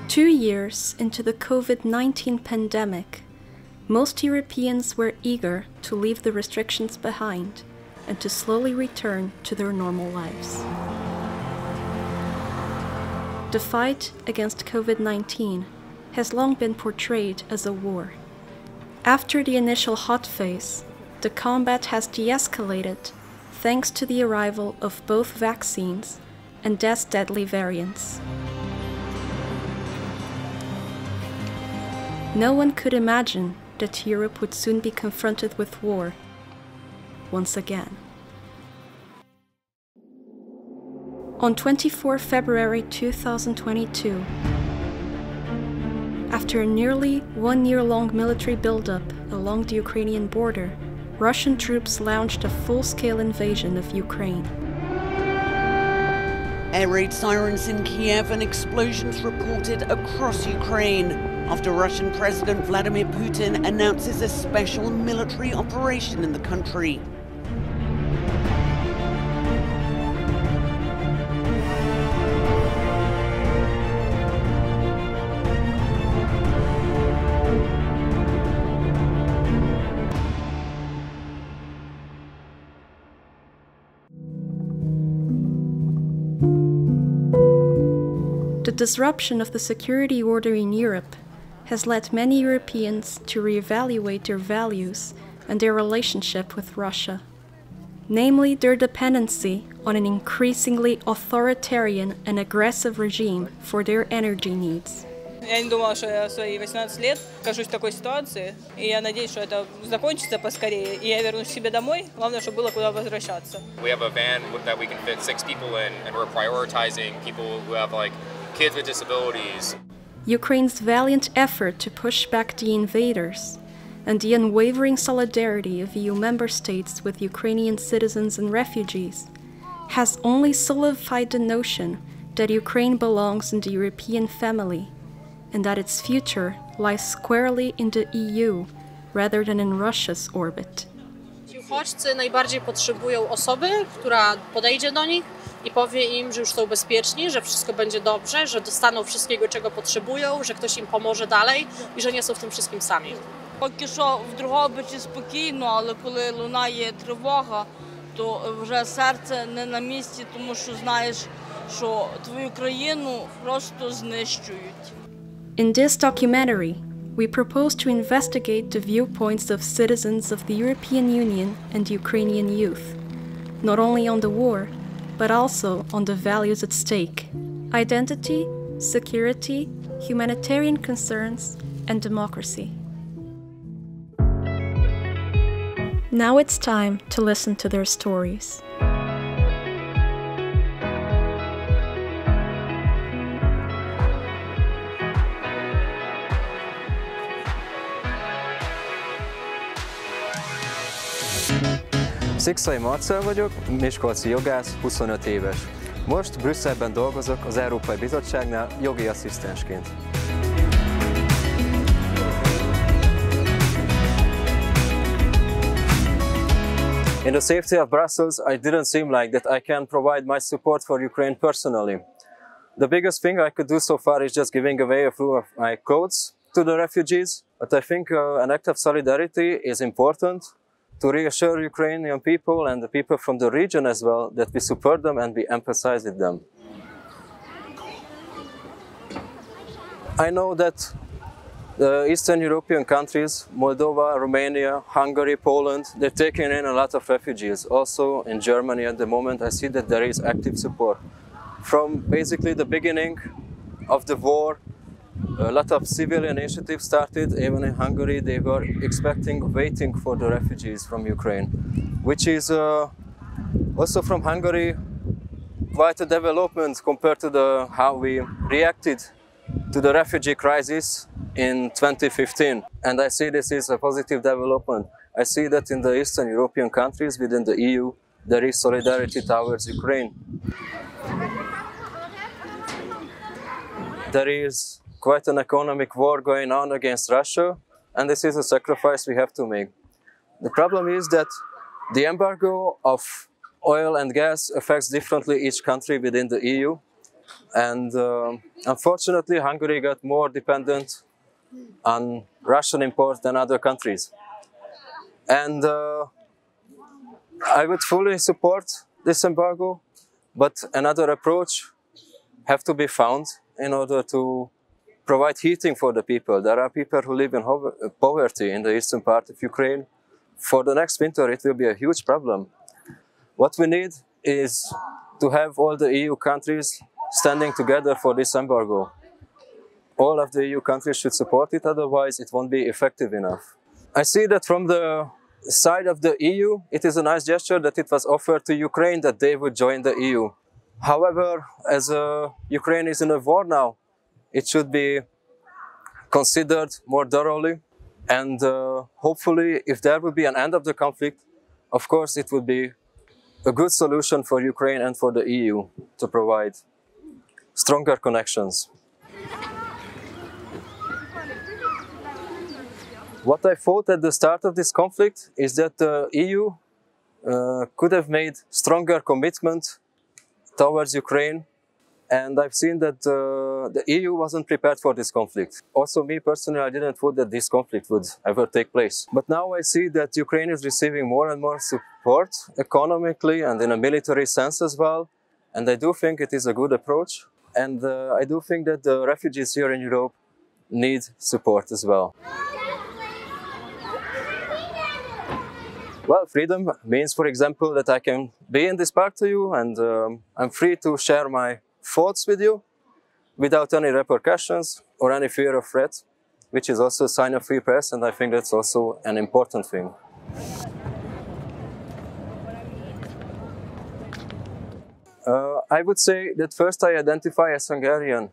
2 years into the COVID-19 pandemic, most Europeans were eager to leave the restrictions behind and to slowly return to their normal lives. The fight against COVID-19 has long been portrayed as a war. After the initial hot phase, the combat has de-escalated thanks to the arrival of both vaccines and less deadly variants. No one could imagine that Europe would soon be confronted with war once again. On 24 February 2022, after a nearly 1-year-long military buildup along the Ukrainian border, Russian troops launched a full-scale invasion of Ukraine. Air raid sirens in Kiev and explosions reported across Ukraine after Russian President Vladimir Putin announces a special military operation in the country. The disruption of the security order in Europe has led many Europeans to reevaluate their values and their relationship with Russia, namely their dependency on an increasingly authoritarian and aggressive regime for their energy needs. Я не думала, что я в свои 18 лет окажусь в такой ситуации, и я надеюсь, что это закончится поскорее, и я вернусь к себе домой. Главное, чтобы было куда возвращаться. We have a van that we can fit 6 people in, and we're prioritizing people who have kids with disabilities. Ukraine's valiant effort to push back the invaders and the unwavering solidarity of EU member states with Ukrainian citizens and refugees has only solidified the notion that Ukraine belongs in the European family and that its future lies squarely in the EU rather than in Russia's orbit. Uchodźcy najbardziej potrzebują osoby, która podejdzie do nich i powie im, że już są bezpieczni, że wszystko będzie dobrze, że dostaną wszystkiego, czego potrzebują, że ktoś im pomoże dalej i że nie są w tym wszystkim sami. Поки що в Дрогобичі спокійно, але коли лунає тривога, то вже серце не на місці, тому що знаєш, що твою країну просто знищують. In this documentary, we propose to investigate the viewpoints of citizens of the European Union and Ukrainian youth, not only on the war, but also on the values at stake: identity, security, humanitarian concerns, and democracy. Now it's time to listen to their stories. Szikszai Marcell vagyok, miskolci jogász, 25 éves. Most Brüsszelben dolgozok az Európai Bizottságnál jogi asszisztensként. In the safety of Brussels, I didn't seem like that I can provide my support for Ukraine personally. The biggest thing I could do so far is just giving away a few of my clothes to the refugees, but I think an act of solidarity is important to reassure Ukrainian people and the people from the region as well that we support them and we empathize with them. I know that the Eastern European countries, Moldova, Romania, Hungary, Poland, they're taking in a lot of refugees. Also in Germany at the moment, I see that there is active support. From basically the beginning of the war, a lot of civil initiatives started. Even in Hungary, they were waiting for the refugees from Ukraine, which is also from Hungary quite a development compared to how we reacted to the refugee crisis in 2015. And I see this is a positive development. I see that in the Eastern European countries within the EU, there is solidarity towards Ukraine. There is quite an economic war going on against Russia, and this is a sacrifice we have to make. The problem is that the embargo of oil and gas affects differently each country within the EU. And unfortunately, Hungary got more dependent on Russian imports than other countries. And I would fully support this embargo, but another approach have to be found in order to provide heating for the people. There are people who live in poverty in the eastern part of Ukraine. For the next winter, it will be a huge problem. What we need is to have all the EU countries standing together for this embargo. All of the EU countries should support it, otherwise it won't be effective enough. I see that from the side of the EU, it is a nice gesture that it was offered to Ukraine that they would join the EU. However, as Ukraine is in a war now, it should be considered more thoroughly. And hopefully, if there will be an end of the conflict, of course, it would be a good solution for Ukraine and for the EU to provide stronger connections. What I thought at the start of this conflict is that the EU could have made stronger commitment towards Ukraine, and I've seen that the EU wasn't prepared for this conflict. Also, me personally, I didn't thought that this conflict would ever take place. But now I see that Ukraine is receiving more and more support economically and in a military sense as well, and I do think it is a good approach. And I do think that the refugees here in Europe need support as well. Well, freedom means, for example, that I can be in this park to you and I'm free to share my thoughts with you without any repercussions or any fear of threat, which is also a sign of free press, and I think that's also an important thing. I would say that first I identify as Hungarian.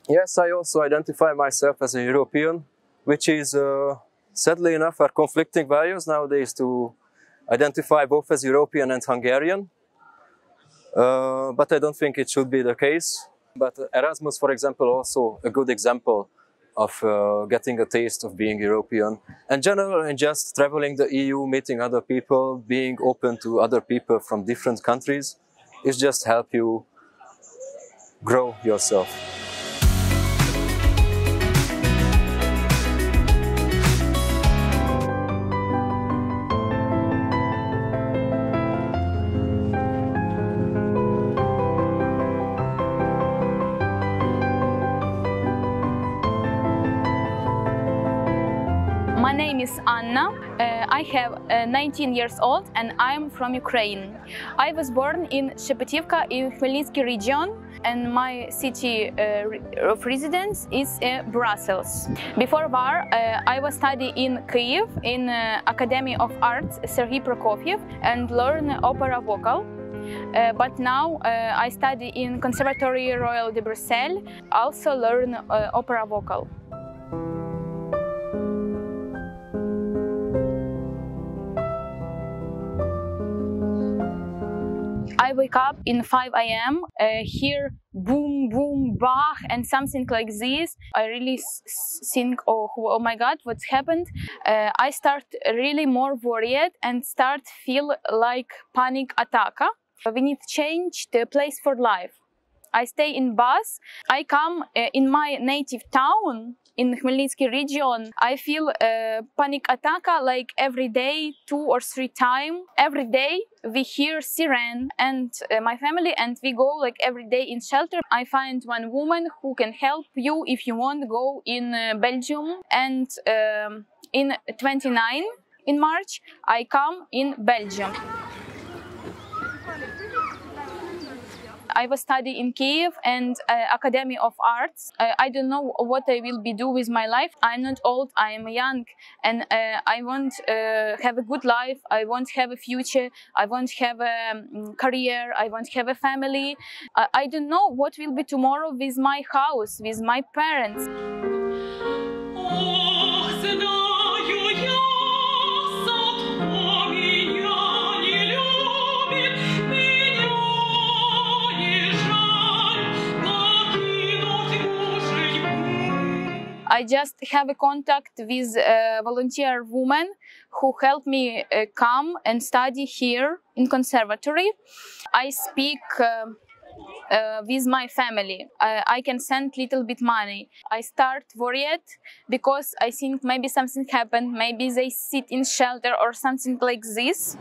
Yes, I also identify myself as a European, which is sadly enough are conflicting values nowadays to identify both as European and Hungarian. But I don't think it should be the case. But Erasmus, for example, also a good example of getting a taste of being European. And generally, just traveling the EU, meeting other people, being open to other people from different countries, is just help you grow yourself. My name is Anna. I have 19 years old and I'm from Ukraine. I was born in Shepetivka in Khmelnytsky region, and my city of residence is Brussels. Before war, I was studying in Kyiv in Academy of Arts Sergei Prokofiev and learn opera vocal. But now I study in Conservatory Royal de Bruxelles, also learn opera vocal. I wake up in 5 a.m., hear boom, boom, Bach, and something like this. I really think, oh my God, what's happened? I start really more worried and start feel like panic attack. We need to change the place for life. I stay in bus. I come in my native town in Khmelnytsky region. I feel panic attack like every day, 2 or 3 times. Every day we hear siren, and my family and we go like every day in shelter. I find one woman who can help you if you want to go in Belgium. And in 29 in March, I come in Belgium. I was studying in Kyiv and Academy of Arts. I don't know what I will be do with my life. I'm not old, I am young, and I want have a good life. I want have a future. I want have a career. I want have a family. I don't know what will be tomorrow with my house, with my parents. I just have a contact with a volunteer woman who helped me come and study here in conservatory. I speak with my family. I can send little bit money. I start worried because I think maybe something happened, maybe they sit in shelter or something like this.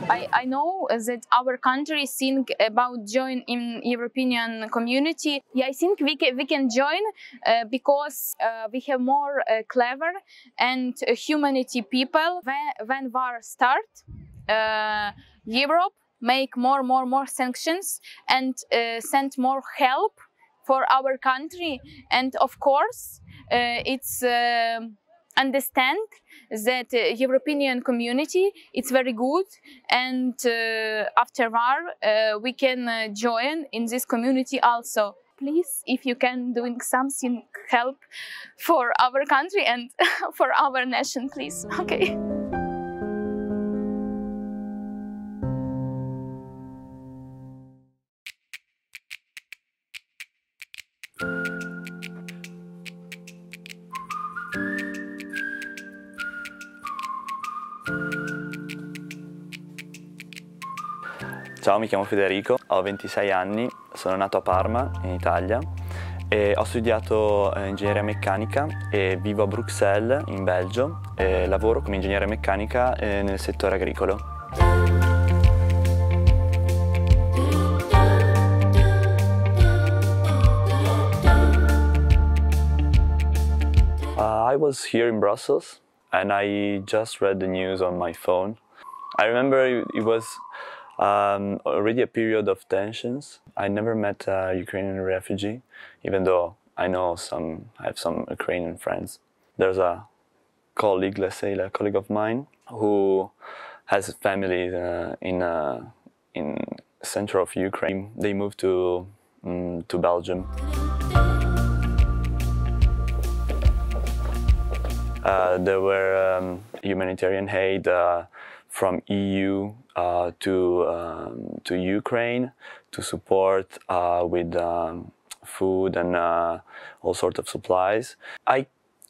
I know that our country think about join in European community. Yeah, I think we can join because we have more clever and humanity people. When war start, Europe make more sanctions and send more help for our country. And of course, it's understand that European community it's very good, and after war we can join in this community also. Please, if you can doing something help for our country and for our nation, please. Okay. Ciao, mi chiamo Federico, ho 26 anni, sono nato a Parma, in Italia, e ho studiato ingegneria meccanica e vivo a Bruxelles, in Belgio, e lavoro come ingegnere meccanica nel settore agricolo. I was here in Brussels and I just read the news on my phone. I remember it was already a period of tensions. I never met a Ukrainian refugee, even though I have some Ukrainian friends. There's a colleague, let's say, a colleague of mine who has family in center of Ukraine. They moved to Belgium. There were humanitarian aid from EU to Ukraine to support with food and all sorts of supplies. I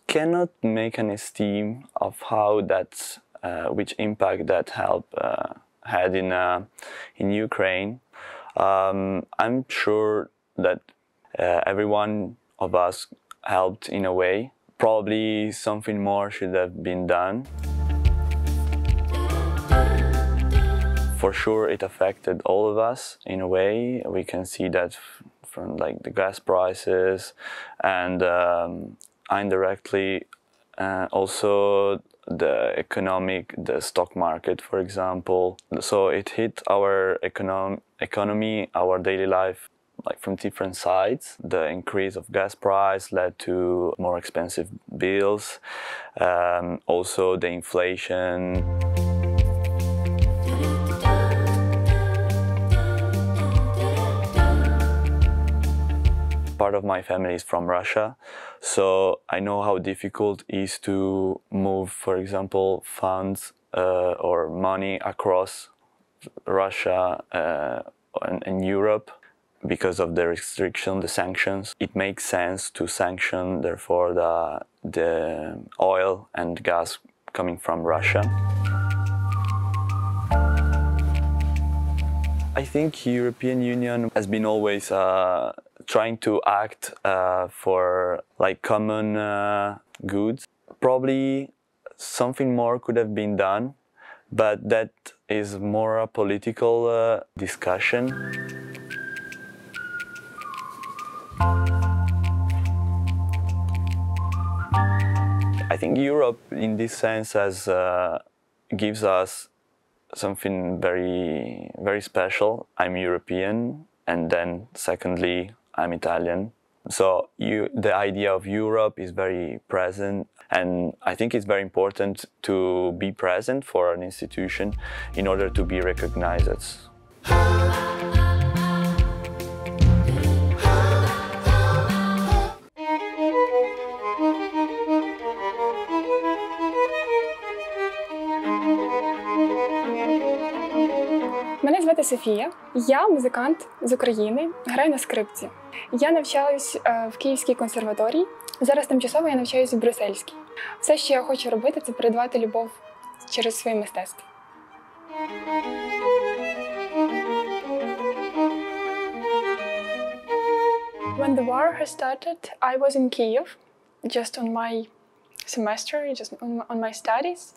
cannot make an estimate of how that's which impact that help had in Ukraine. I'm sure that every one of us helped in a way. Probably something more should have been done. For sure, it affected all of us in a way. We can see that from like the gas prices and indirectly also the stock market, for example. So it hit our economy, our daily life, like from different sides. The increase of gas price led to more expensive bills, also the inflation. Part of my family is from Russia, so I know how difficult it is to move, for example, funds or money across Russia and Europe because of the restriction, the sanctions. It makes sense to sanction, therefore, the oil and gas coming from Russia. I think European Union has been always trying to act for like common goods. Probably something more could have been done, but that is more a political discussion. I think Europe, in this sense, gives us something very, very special. I'm European, and then secondly, I'm Italian. So the idea of Europe is very present, and I think it's very important to be present for an institution in order to be recognized as. Мене звати Софія, я музикант з України, граю на скрипці. Я навчаюсь в Київській консерваторії, зараз тимчасово я навчаюсь в Брюссельській. Все, що я хочу робити, це передавати любов через своє мистецтво. When the war has started, I was in Kiev, just on my semester, just on my studies.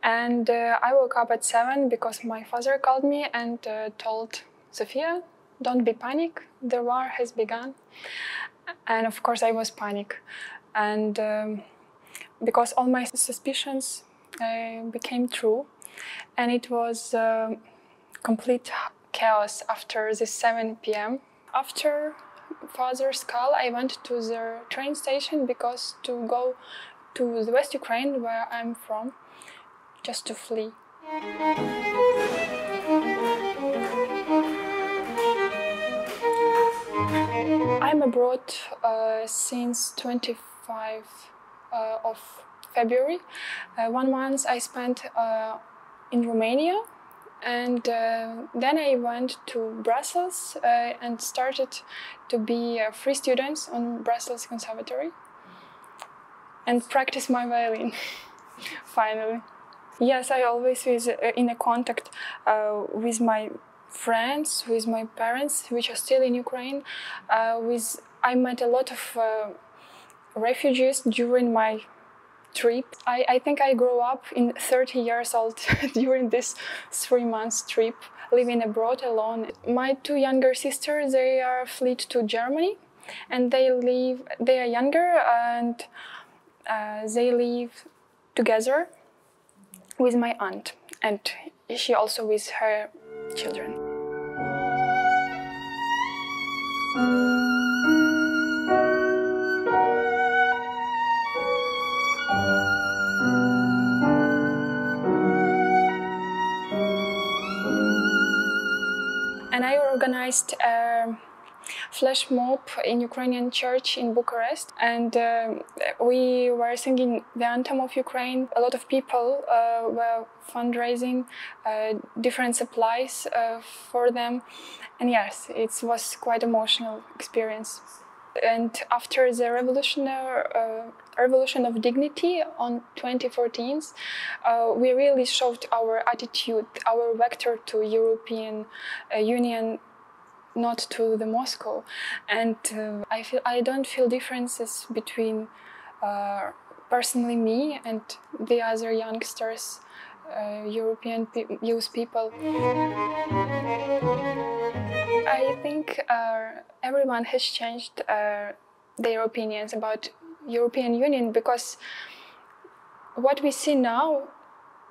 And I woke up at 7 because my father called me and told Sofia, don't be panic, the war has begun. And of course I was panic. And because all my suspicions became true. And it was complete chaos after this 7 p.m. After father's call, I went to the train station because to go to the West Ukraine, where I'm from, just to flee. I'm abroad since 25 of February. 1 month I spent in Romania, and then I went to Brussels and started to be a free student on Brussels Conservatory and practice my violin, finally. Yes, I always was in a contact with my friends, with my parents, which are still in Ukraine. I met a lot of refugees during my trip. I think I grew up in 30 years old during this 3 months trip, living abroad alone. My 2 younger sisters, they are fled to Germany, and they are younger, and they live together with my aunt, and she also with her children. And I organized a flash mob in Ukrainian church in Bucharest, and we were singing the anthem of Ukraine. A lot of people were fundraising different supplies for them, and yes, it was quite emotional experience. And after the Revolution of Dignity on 2014, we really showed our attitude, our vector to European Union, not to the Moscow. And I don't feel differences between personally me and the other youngsters, European youth people. I think everyone has changed their opinions about European Union, because what we see now,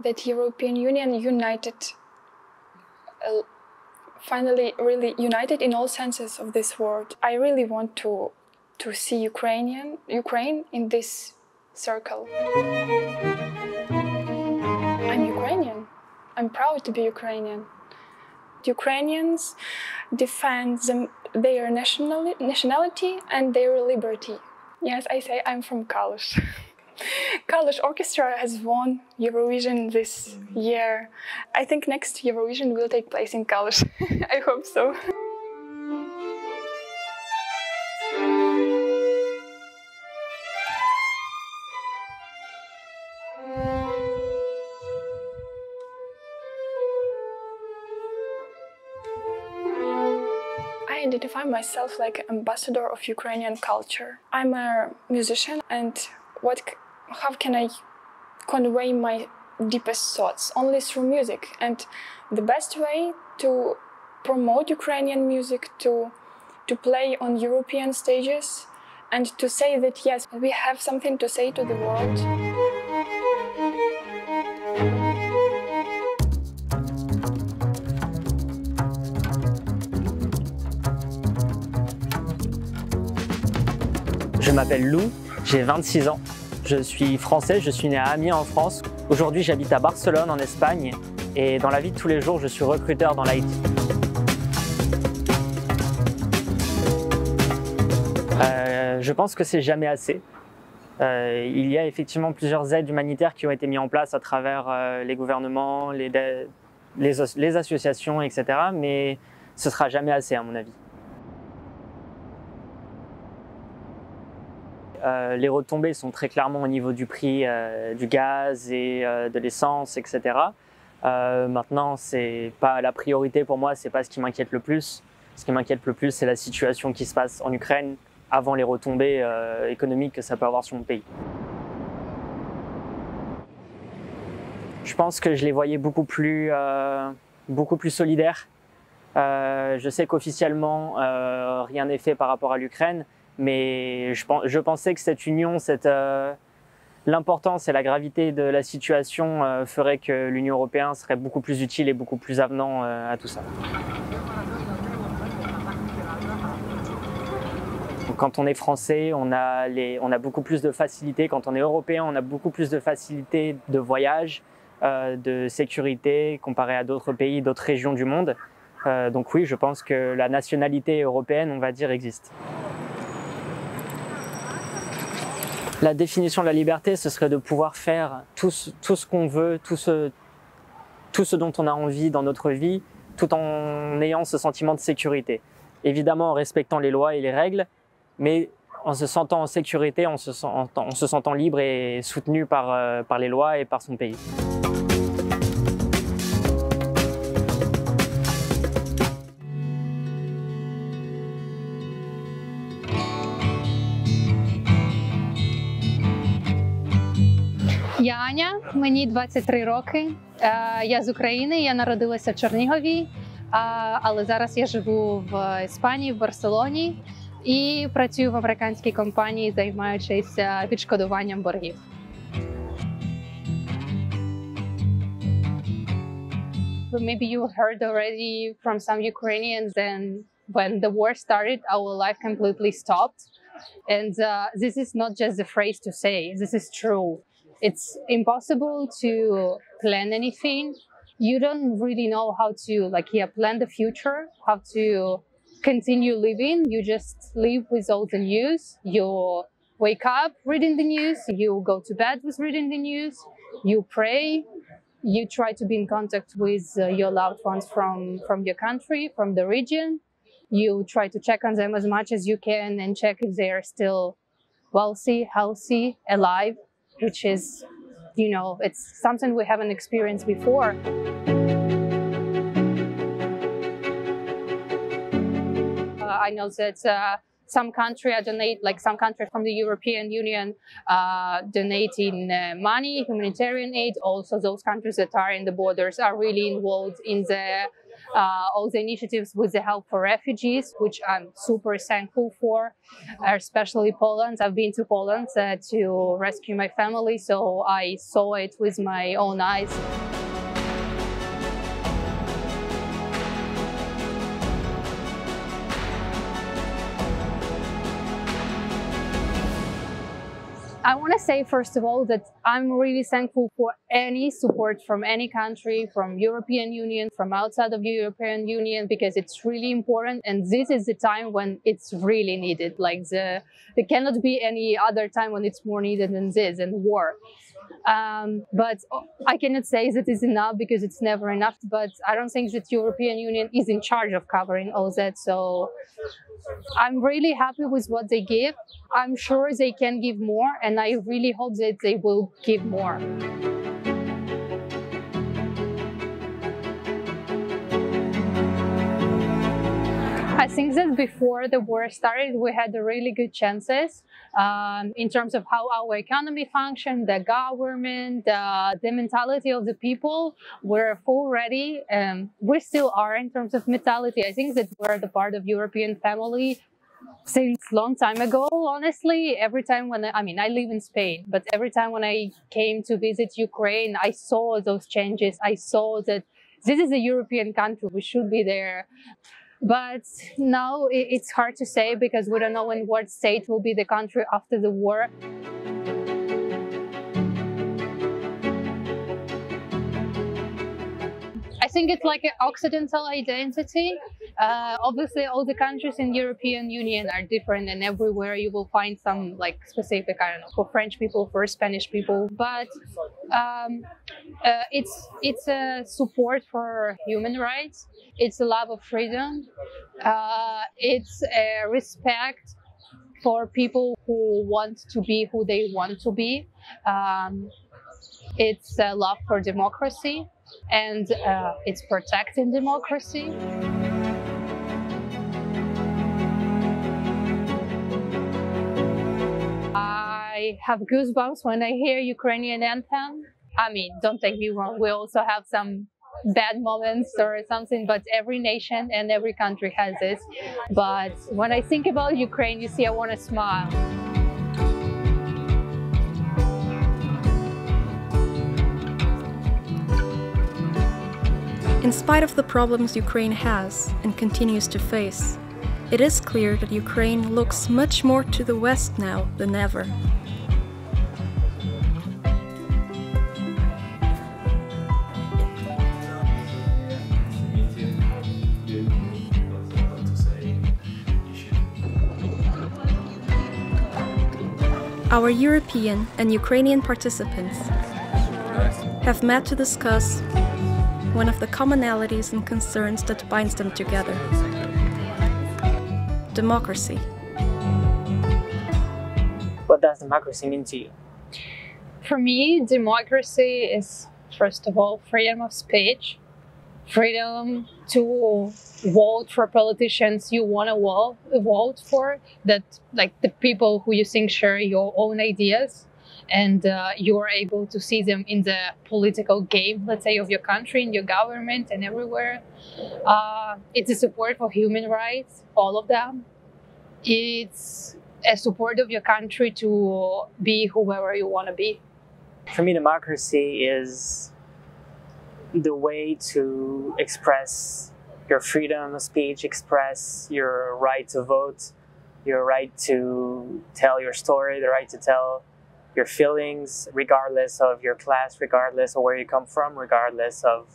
that European Union united, finally really united in all senses of this word. I really want to see Ukraine in this circle. I'm Ukrainian. I'm proud to be Ukrainian. Ukrainians defend their nationality and their liberty. Yes, I say I'm from Kalisz. Kalisz Orchestra has won Eurovision this year. I think next Eurovision will take place in Kalisz. I hope so. I identify myself like ambassador of Ukrainian culture. I'm a musician, and how can I convey my deepest thoughts? Only through music. And the best way to promote Ukrainian music, to play on European stages, and to say that yes, we have something to say to the world. Je m'appelle Lou, j'ai 26 ans. Je suis français, je suis né à Amiens en France. Aujourd'hui, j'habite à Barcelone en Espagne et dans la vie de tous les jours, je suis recruteur dans l'IT. Je pense que c'est jamais assez. Il y a effectivement plusieurs aides humanitaires qui ont été mises en place à travers les gouvernements, les associations, etc. Mais ce sera jamais assez à mon avis. Les retombées sont très clairement au niveau du prix du gaz et de l'essence, etc. Maintenant, c'est pas la priorité pour moi, c'est pas ce qui m'inquiète le plus. Ce qui m'inquiète le plus, c'est la situation qui se passe en Ukraine avant les retombées économiques que ça peut avoir sur mon pays. Je pense que je les voyais beaucoup plus solidaires. Je sais qu'officiellement, rien n'est fait par rapport à l'Ukraine, mais je pensais que cette union, l'importance et la gravité de la situation ferait que l'Union européenne serait beaucoup plus utile et beaucoup plus avenant à tout ça. Quand on est français, on a beaucoup plus de facilité. Quand on est européen, on a beaucoup plus de facilité de voyage, de sécurité comparé à d'autres pays, d'autres régions du monde. Donc oui, je pense que la nationalité européenne, on va dire, existe. La définition de la liberté, ce serait de pouvoir faire tout ce qu'on veut, tout ce dont on a envie dans notre vie, tout en ayant ce sentiment de sécurité. Évidemment en respectant les lois et les règles, mais en se sentant en sécurité, en se sentant libre et soutenu par les lois et par son pays. Я Аня, мені 23 роки. Я з України, я народилася в Чернігові, але зараз я живу в Іспанії, в Барселоні і працюю в американській компанії, займаючись відшкодуванням боргів. Maybe you heard already from some Ukrainians, and when the war started, our life completely stopped. And this is not just a phrase to say, this is true. It's impossible to plan anything. You don't really know how to plan the future, how to continue living. You just live with all the news. You wake up reading the news, you go to bed with reading the news, you pray, you try to be in contact with your loved ones from your country, from the region. You try to check on them as much as you can and check if they are still wealthy, healthy, alive, which is, it's something we haven't experienced before. I know that some countries donate, some countries from the European Union donating money, humanitarian aid. Also, those countries that are in the borders are really involved in all the initiatives with the help for refugees, which I'm super thankful for, especially Poland. I've been to Poland to rescue my family, so I saw it with my own eyes. I want to say, first of all, that I'm really thankful for any support from any country, from European Union, from outside of the European Union, because it's really important. And this is the time when it's really needed. There cannot be any other time when it's more needed than this, and war. But I cannot say that is enough, because it's never enough. But I don't think that the European Union is in charge of covering all that. So I'm really happy with what they give. I'm sure they can give more, and I really hope that they will give more. I think that before the war started, we had really good chances in terms of how our economy functioned, the government, the mentality of the people. We're full ready. We still are in terms of mentality. I think that we're the part of European family since long time ago, honestly. Every time I live in Spain, but every time when I came to visit Ukraine, I saw those changes. I saw that this is a European country. We should be there. But now it's hard to say, because we don't know in what state will be the country after the war. I think it's like an Occidental identity. Obviously, all the countries in the European Union are different, and everywhere you will find some specific, I don't know, for French people, for Spanish people. But it's a support for human rights. It's a love of freedom. It's a respect for people who want to be who they want to be. It's a love for democracy. and it's protecting democracy. I have goosebumps when I hear Ukrainian anthem. I mean, don't take me wrong, we also have some bad moments or something, but every nation and every country has this. But when I think about Ukraine, you see, I want to smile. In spite of the problems Ukraine has and continues to face, it is clear that Ukraine looks much more to the West now than ever. Our European and Ukrainian participants have met to discuss one of the commonalities and concerns that binds them together: democracy. What does democracy mean to you? For me, democracy is, first of all, freedom of speech, freedom to vote for politicians you want to vote for, that like the people who you think share your own ideas, and you are able to see them in the political game, let's say, of your country, in your government and everywhere. It's a support for human rights, all of them. It's a support of your country to be whoever you want to be. For me, democracy is the way to express your freedom of speech, express your right to vote, your right to tell your story, the right to tell your feelings, regardless of your class, regardless of where you come from, regardless of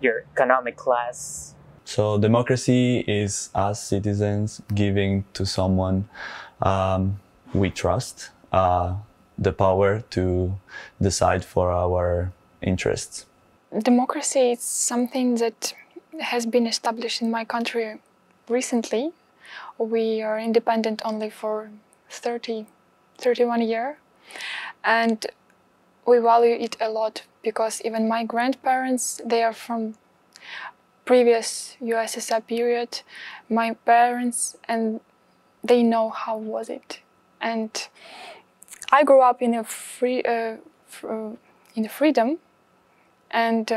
your economic class. So democracy is us citizens giving to someone we trust the power to decide for our interests. Democracy is something that has been established in my country recently. We are independent only for 31 years, and we value it a lot, because even my grandparents, they are from previous USSR period, my parents, and they know how was it. And I grew up in a freedom, and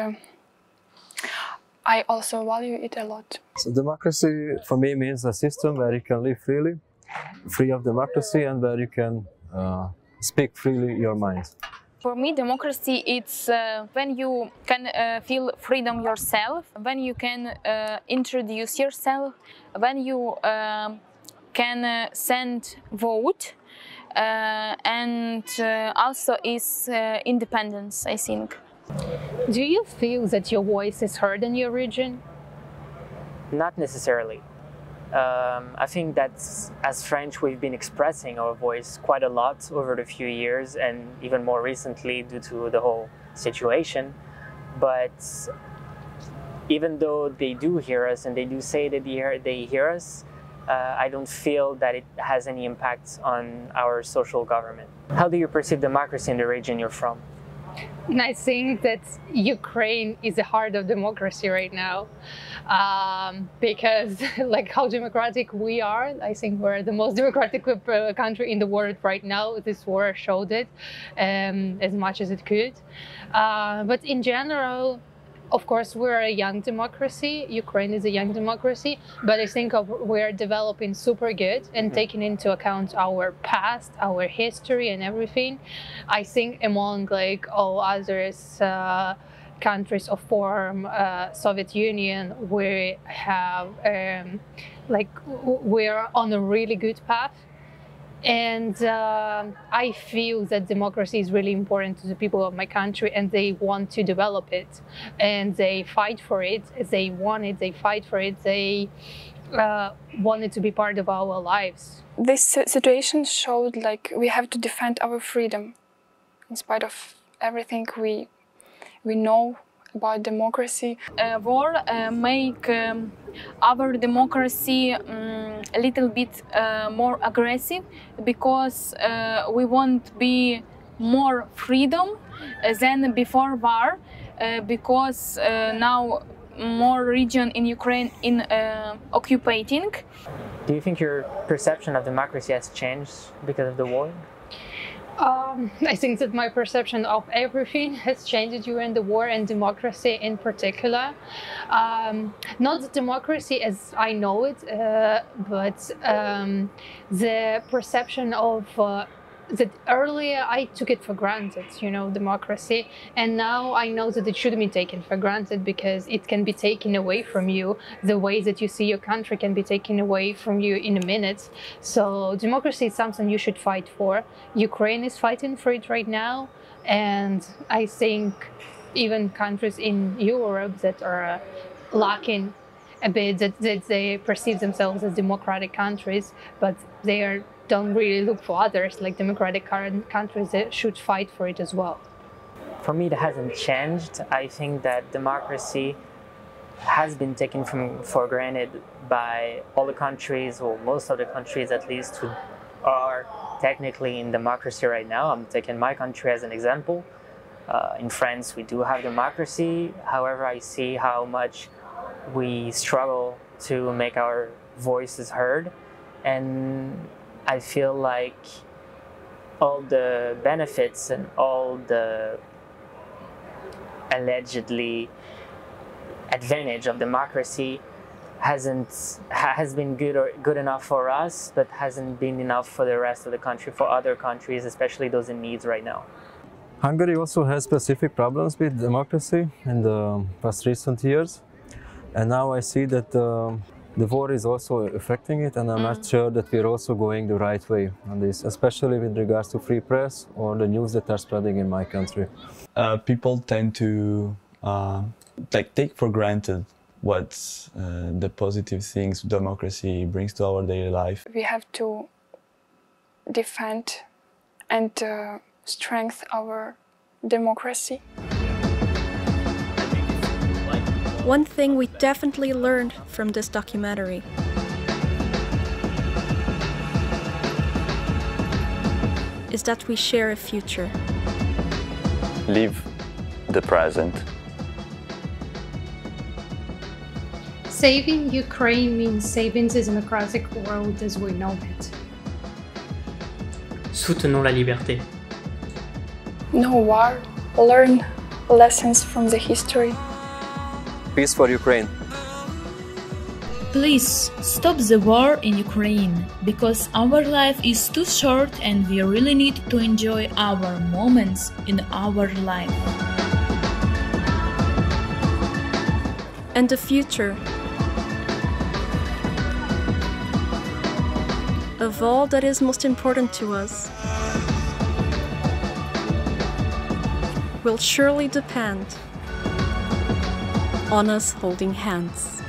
I also value it a lot. So democracy for me means a system where you can live freely, free of democracy, and where you can speak freely your mind. For me, democracy it's when you can feel freedom yourself, when you can introduce yourself, when you can send vote, and also is independence, I think. Do you feel that your voice is heard in your region? Not necessarily. I think that as French, we've been expressing our voice quite a lot over the few years, and even more recently due to the whole situation. But even though they do hear us and they do say that they hear us, I don't feel that it has any impact on our social government. How do you perceive democracy in the region you're from? And I think that Ukraine is the heart of democracy right now, because like how democratic we are, I think we're the most democratic country in the world right now. This war showed it as much as it could. But in general, of course, we're a young democracy. Ukraine is a young democracy, but I think we're developing super good and taking into account our past, our history and everything. I think among like all others countries of former Soviet Union, we have we're on a really good path. And I feel that democracy is really important to the people of my country, and they want to develop it, and they fight for it. They want it, they fight for it, they want it to be part of our lives. This situation showed like we have to defend our freedom in spite of everything we know about democracy. War make our democracy a little bit more aggressive, because we want be more freedom than before war. because now more region in Ukraine in occupating. Do you think your perception of democracy has changed because of the war? I think that my perception of everything has changed during the war, and democracy in particular. Not the democracy as I know it, but the perception of that earlier I took it for granted, you know, democracy, and now I know that it shouldn't be taken for granted because it can be taken away from you. The way that you see your country can be taken away from you in a minute. So democracy is something you should fight for. Ukraine is fighting for it right now, and I think even countries in Europe that are lacking a bit, that they perceive themselves as democratic countries, but they don't really look for others like democratic countries that should fight for it as well. For me, it hasn't changed. I think that democracy has been taken for granted by all the countries, or most of the countries at least, who are technically in democracy right now. I'm taking my country as an example. In France, we do have democracy. However, I see how much we struggle to make our voices heard. And I feel like all the benefits and all the allegedly advantage of democracy has been good enough for us, but hasn't been enough for the rest of the country, for other countries, especially those in need right now. Hungary also has specific problems with democracy in the past recent years, and now I see that the war is also affecting it, and I'm not sure that we're also going the right way on this, especially with regards to free press or the news that are spreading in my country. People tend to take for granted what the positive things democracy brings to our daily life. We have to defend and strengthen our democracy. One thing we definitely learned from this documentary is that we share a future. Live the present. Saving Ukraine means saving the democratic world as we know it. Soutenons la liberté. No war. Learn lessons from the history. Peace for Ukraine. Please stop the war in Ukraine, because our life is too short and we really need to enjoy our moments in our life. And the future of all that is most important to us will surely depend on us holding hands.